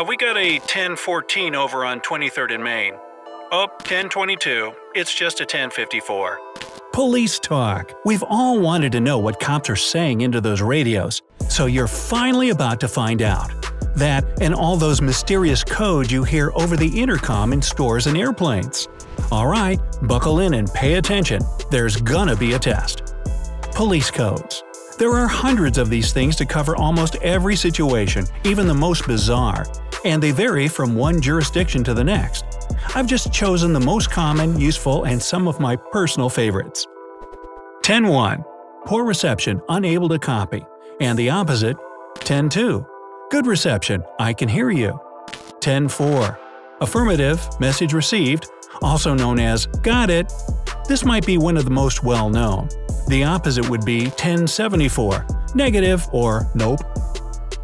We got a 1014 over on 23rd and Main. Oh, 1022. It's just a 1054. Police talk. We've all wanted to know what cops are saying into those radios, so you're finally about to find out. That and all those mysterious codes you hear over the intercom in stores and airplanes. Alright, buckle in and pay attention. There's gonna be a test. Police codes. There are hundreds of these things to cover almost every situation, even the most bizarre, and they vary from one jurisdiction to the next. I've just chosen the most common, useful, and some of my personal favorites. 10-1. Poor reception, unable to copy. And the opposite, 10-2. Good reception, I can hear you. 10-4. Affirmative, message received, also known as got it. This might be one of the most well-known. The opposite would be 1074, negative or nope.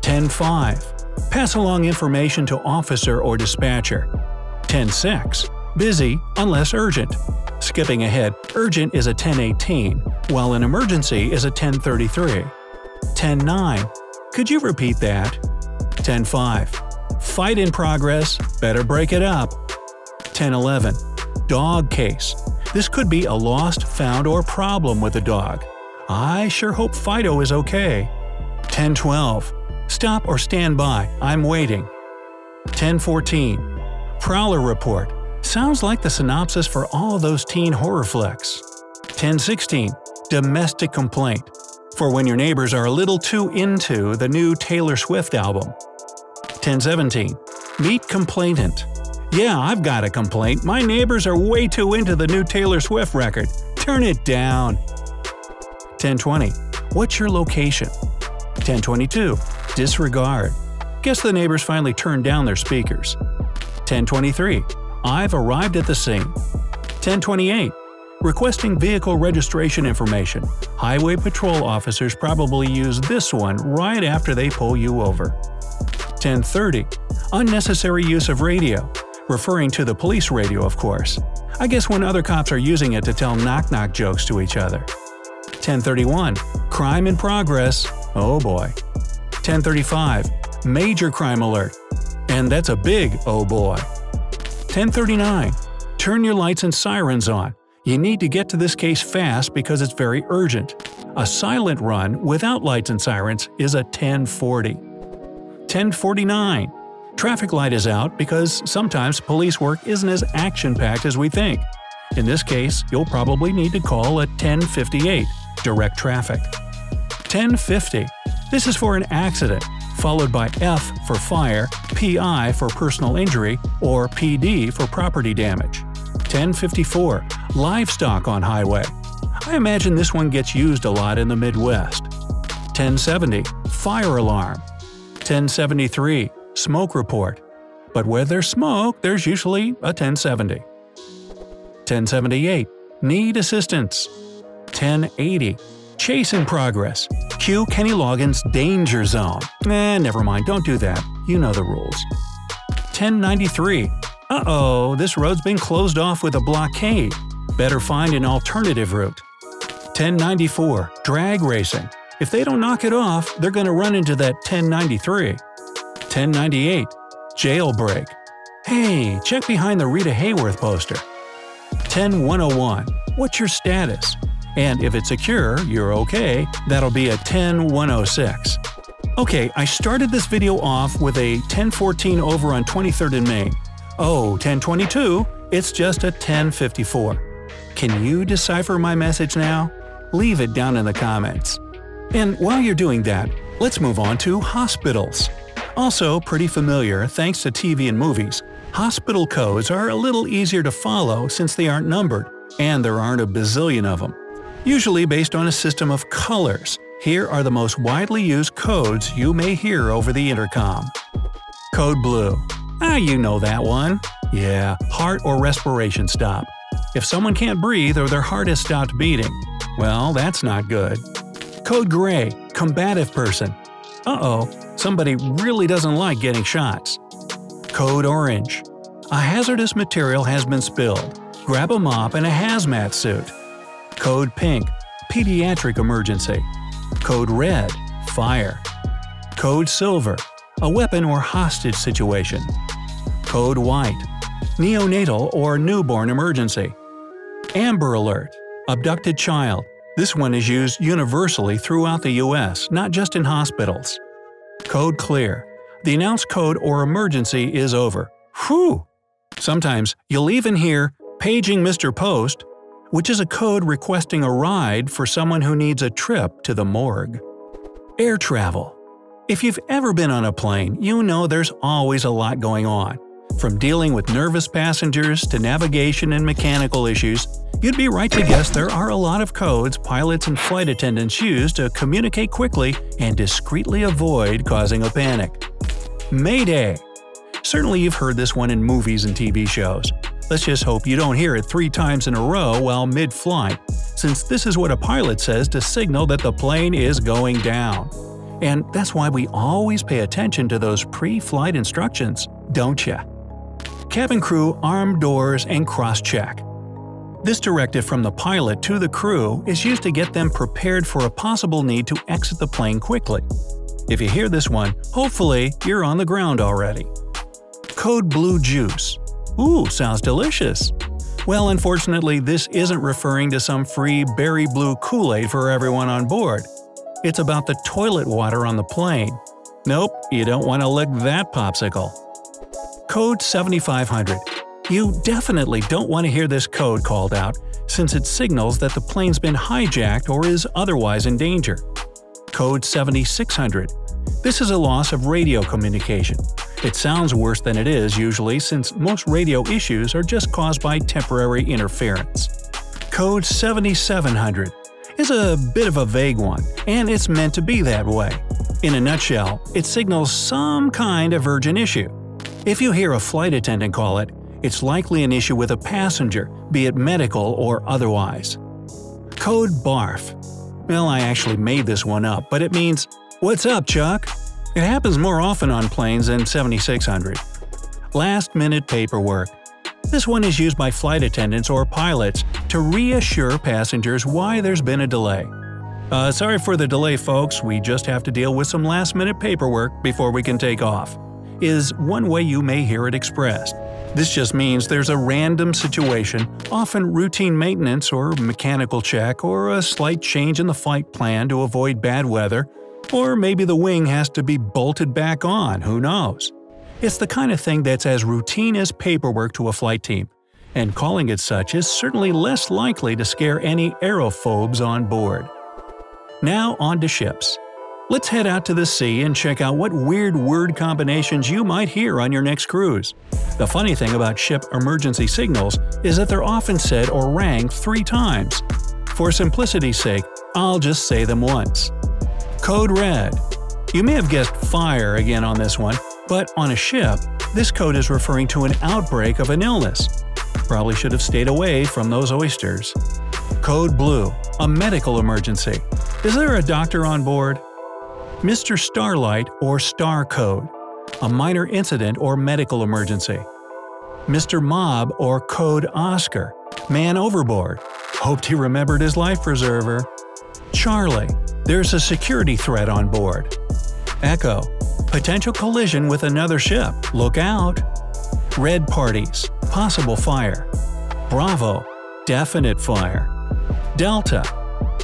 10-5. Pass along information to officer or dispatcher. 10-6. Busy unless urgent. Skipping ahead, urgent is a 10-18, while an emergency is a 10-33. 10-9. Could you repeat that? 10-5. Fight in progress, better break it up. 10-11. Dog case. This could be a lost, found, or problem with a dog. I sure hope Fido is okay. 10-12. Stop or stand by, I'm waiting. 10-14. Prowler report. Sounds like the synopsis for all those teen horror flicks. 10-16. Domestic complaint. For when your neighbors are a little too into the new Taylor Swift album. 10-17. Meet complainant. Yeah, I've got a complaint. My neighbors are way too into the new Taylor Swift record. Turn it down. 10-20. What's your location? 10-22. Disregard. Guess the neighbors finally turned down their speakers. 10-23. I've arrived at the scene. 10-28. Requesting vehicle registration information. Highway patrol officers probably use this one right after they pull you over. 10-30. Unnecessary use of radio. Referring to the police radio, of course. I guess when other cops are using it to tell knock-knock jokes to each other. 10-31. Crime in progress. Oh boy. 10-35. Major crime alert. And that's a big oh boy. 10-39. Turn your lights and sirens on. You need to get to this case fast because it's very urgent. A silent run without lights and sirens is a 10-40. 10-49. Traffic light is out because sometimes police work isn't as action-packed as we think. In this case, you'll probably need to call at 10:58, direct traffic. 10:50. This is for an accident, followed by F for fire, PI for personal injury, or PD for property damage. 10:54. Livestock on highway. I imagine this one gets used a lot in the Midwest. 10:70. Fire alarm. 10:73. Smoke report. But where there's smoke, there's usually a 1070. 1078. Need assistance. 1080. Chase in progress. Cue Kenny Loggins' Danger Zone. Never mind, don't do that. You know the rules. 1093. Uh-oh, this road's been closed off with a blockade. Better find an alternative route. 1094. Drag racing. If they don't knock it off, they're gonna run into that 1093. 1098. Jailbreak. Hey, check behind the Rita Hayworth poster. 10101. What's your status? And if it's secure, you're okay, that'll be a 10106. Okay, I started this video off with a 1014 over on 23rd and Main. Oh, 1022, it's just a 1054. Can you decipher my message now? Leave it down in the comments. And while you're doing that, let's move on to hospitals. Also pretty familiar thanks to TV and movies, hospital codes are a little easier to follow since they aren't numbered, and there aren't a bazillion of them. Usually based on a system of colors. Here are the most widely used codes you may hear over the intercom. Code Blue. You know that one. Yeah, heart or respiration stop. If someone can't breathe or their heart has stopped beating, well, that's not good. Code Gray. Combative person. Uh-oh, somebody really doesn't like getting shots. Code Orange. A hazardous material has been spilled. Grab a mop and a hazmat suit. Code Pink. Pediatric emergency. Code Red. Fire. Code Silver. a weapon or hostage situation. Code White, neonatal or newborn emergency. Amber Alert, abducted child. This one is used universally throughout the U.S., not just in hospitals. Code Clear, the announced code or emergency is over. Whew! Sometimes you'll even hear Paging Mr. Post, which is a code requesting a ride for someone who needs a trip to the morgue. Air travel. If you've ever been on a plane, you know there's always a lot going on. From dealing with nervous passengers to navigation and mechanical issues, you'd be right to guess there are a lot of codes pilots and flight attendants use to communicate quickly and discreetly avoid causing a panic. Mayday. Certainly you've heard this one in movies and TV shows. Let's just hope you don't hear it 3 times in a row while mid-flight, since this is what a pilot says to signal that the plane is going down. And that's why we always pay attention to those pre-flight instructions, don't ya? Cabin crew arm doors and cross-check. This directive from the pilot to the crew is used to get them prepared for a possible need to exit the plane quickly. If you hear this one, hopefully you're on the ground already. Code Blue Juice. Ooh, sounds delicious. Well, unfortunately, this isn't referring to some free berry blue Kool-Aid for everyone on board. It's about the toilet water on the plane. Nope, you don't want to lick that popsicle. Code 7500. You definitely don't want to hear this code called out, since it signals that the plane's been hijacked or is otherwise in danger. Code 7600. This is a loss of radio communication. It sounds worse than it is usually, since most radio issues are just caused by temporary interference. Code 7700 is a bit of a vague one, and it's meant to be that way. In a nutshell, it signals some kind of urgent issue. If you hear a flight attendant call it, it's likely an issue with a passenger, be it medical or otherwise. Code BARF. Well, I actually made this one up, but it means, "What's up, Chuck?" It happens more often on planes than 7600. Last-minute paperwork. This one is used by flight attendants or pilots to reassure passengers why there's been a delay. Sorry for the delay, folks, we just have to deal with some last-minute paperwork before we can take off, is one way you may hear it expressed. This just means there's a random situation, often routine maintenance or mechanical check or a slight change in the flight plan to avoid bad weather, or maybe the wing has to be bolted back on, who knows. It's the kind of thing that's as routine as paperwork to a flight team, and calling it such is certainly less likely to scare any aerophobes on board. Now on to ships. Let's head out to the sea and check out what weird word combinations you might hear on your next cruise. The funny thing about ship emergency signals is that they're often said or rang 3 times. For simplicity's sake, I'll just say them once. Code Red. You may have guessed fire again on this one, but on a ship, this code is referring to an outbreak of an illness. Probably should have stayed away from those oysters. Code Blue. A medical emergency. Is there a doctor on board? Mr. Starlight or Star Code. A minor incident or medical emergency. Mr. Mob or Code Oscar. Man overboard. Hoped he remembered his life preserver. Charlie. There's a security threat on board. Echo. Potential collision with another ship. Look out. Red parties. Possible fire. Bravo. Definite fire. Delta.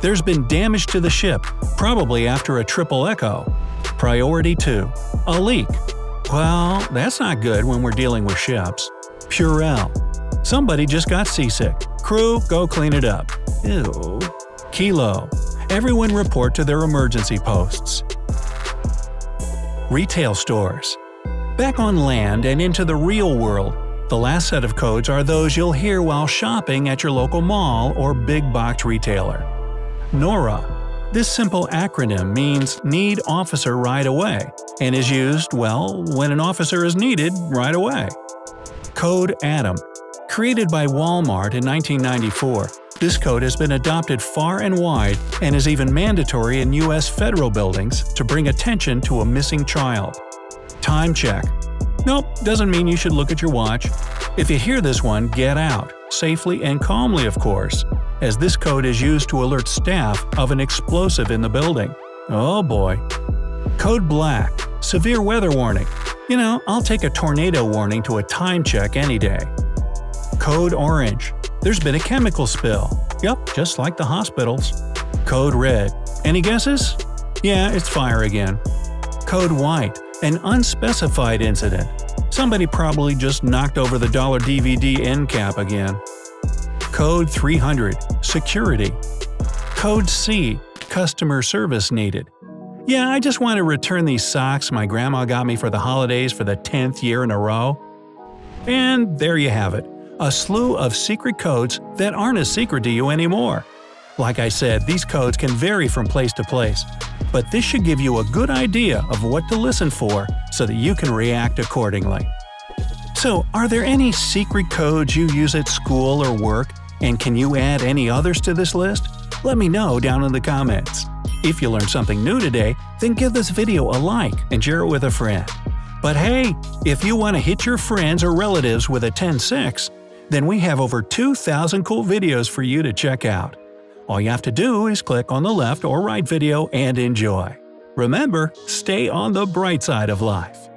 There's been damage to the ship, probably after a triple echo. Priority 2. A leak. Well, that's not good when we're dealing with ships. Purell. Somebody just got seasick. Crew, go clean it up. Ew. Kilo. Everyone report to their emergency posts. Retail stores. Back on land and into the real world, the last set of codes are those you'll hear while shopping at your local mall or big box retailer. NORA. This simple acronym means Need Officer Right Away, and is used, well, when an officer is needed right away. Code ATOM. Created by Walmart in 1994, this code has been adopted far and wide and is even mandatory in U.S. federal buildings to bring attention to a missing child. Time check. Nope, doesn't mean you should look at your watch. If you hear this one, get out, safely and calmly of course, as this code is used to alert staff of an explosive in the building. Oh boy. Code Black. Severe weather warning. You know, I'll take a tornado warning to a time check any day. Code orange. There's been a chemical spill. Yup, just like the hospitals. Code red. Any guesses? Yeah, it's fire again. Code white. An unspecified incident. Somebody probably just knocked over the dollar DVD end cap again. Code 300. Security. Code C. Customer service needed. Yeah, I just want to return these socks my grandma got me for the holidays for the 10th year in a row. And there you have it. A slew of secret codes that aren't a secret to you anymore. Like I said, these codes can vary from place to place, but this should give you a good idea of what to listen for so that you can react accordingly. So, are there any secret codes you use at school or work, and can you add any others to this list? Let me know down in the comments. If you learned something new today, then give this video a like and share it with a friend. But hey, if you want to hit your friends or relatives with a 10-6, then we have over 2,000 cool videos for you to check out. All you have to do is click on the left or right video and enjoy. Remember, stay on the bright side of life.